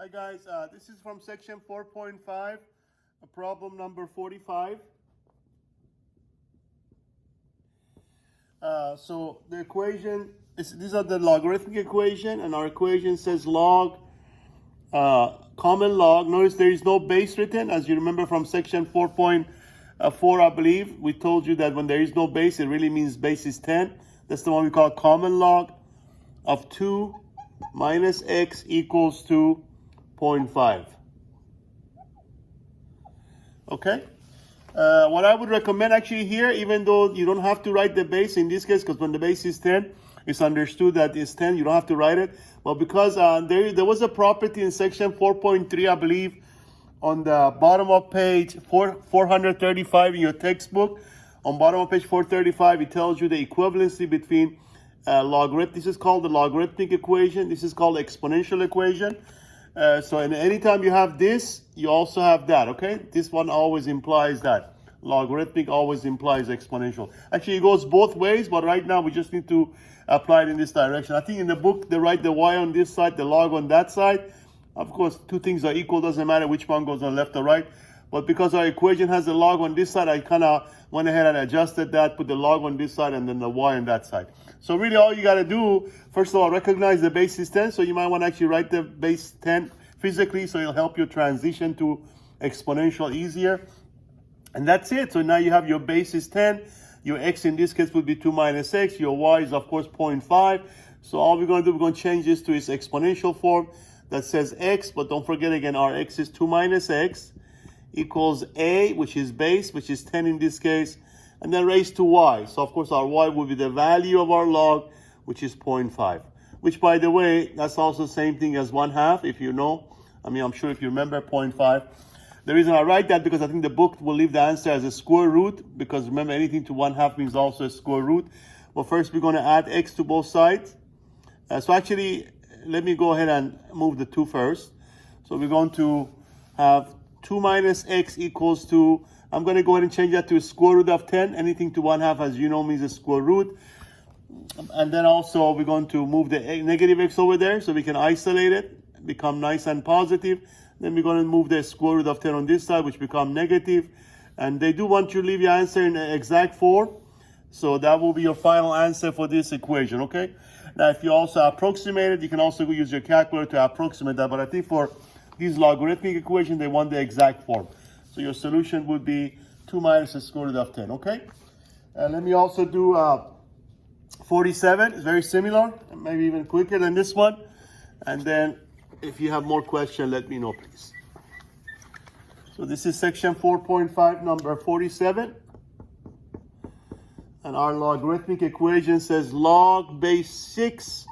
Hi guys, this is from section 4.5, problem number 45. So the equation, these are the logarithmic equation, and our equation says log, common log. Notice there is no base written, as you remember from section 4.4, I believe. We told you that when there is no base, it really means base is 10. That's the one we call common log of 2 minus x equals to 0.5. Okay? What I would recommend actually here, even though you don't have to write the base in this case, because when the base is 10, it's understood that it's 10, you don't have to write it. But because there was a property in section 4.3, I believe, on the bottom of page 435 in your textbook, on bottom of page 435, it tells you the equivalency between logarithm. This is called the logarithmic equation. This is called exponential equation. So anytime you have this, you also have that, okay? This one always implies that. Logarithmic always implies exponential. Actually, it goes both ways, but right now we just need to apply it in this direction. I think in the book, they write the y on this side, the log on that side. Of course, two things are equal. Doesn't matter which one goes on left or right. But because our equation has a log on this side, I kind of went ahead and adjusted that, put the log on this side and then the y on that side. So really all you got to do, first of all, recognize the base is 10. So you might want to actually write the base 10 physically, so it'll help you transition to exponential easier. And that's it. So now you have your base is 10. Your x in this case would be 2 minus x. Your y is, of course, 0.5. So all we're going to do, we're going to change this to its exponential form that says x. But don't forget, again, our x is 2 minus x equals a, which is base, which is 10 in this case, and then raised to y. So, of course, our y will be the value of our log, which is 0.5. Which, by the way, that's also the same thing as 1/2, if you know. I mean, I'm sure if you remember 0.5. The reason I write that, because I think the book will leave the answer as a square root, because remember, anything to 1/2 means also a square root. But first, we're going to add x to both sides. So actually, let me go ahead and move the 2 first. So we're going to have 2 minus x equals to, I'm going to go ahead and change that to a square root of 10. Anything to 1/2, as you know, means a square root. And then also, we're going to move the negative x over there so we can isolate it, become nice and positive. Then we're going to move the square root of 10 on this side, which become negative. And they do want you to leave your answer in the exact form. So that will be your final answer for this equation, okay? Now, if you also approximate it, you can also use your calculator to approximate that. But I think for these logarithmic equations, they want the exact form. So your solution would be 2 minus the square root of 10, okay? And let me also do 47. It's very similar, maybe even quicker than this one. And then if you have more questions, let me know, please. So this is section 4.5, number 47. And our logarithmic equation says log base 6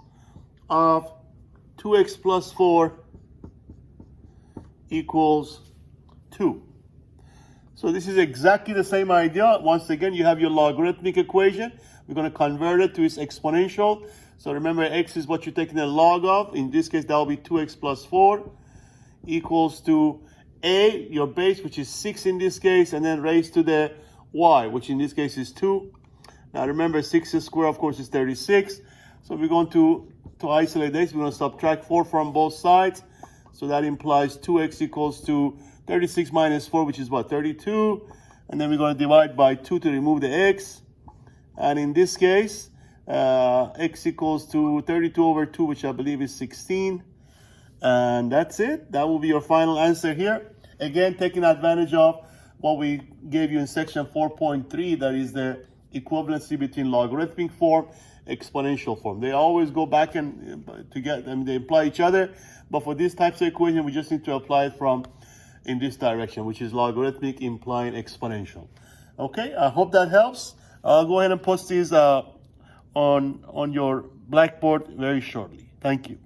of 2x plus 4 equals 2. So this is exactly the same idea. Once again, you have your logarithmic equation. We're going to convert it to its exponential. So remember, x is what you're taking the log of. In this case, that will be 2x plus 4 equals to a, your base, which is 6 in this case, and then raised to the y, which in this case is 2. Now remember, 6 squared, of course, is 36. So we're going to isolate this. We're going to subtract 4 from both sides. So that implies 2x equals to 36 minus 4, which is what, 32. And then we're going to divide by 2 to remove the x. And in this case, x equals to 32 over 2, which I believe is 16. And that's it. That will be your final answer here. Again, taking advantage of what we gave you in section 4.3, that is the equivalency between logarithmic form, exponential form. They always go back and together, they imply each other. But for these types of equation, we just need to apply it from in this direction, which is logarithmic implying exponential. Okay, I hope that helps. I'll go ahead and post these on your Blackboard very shortly. Thank you.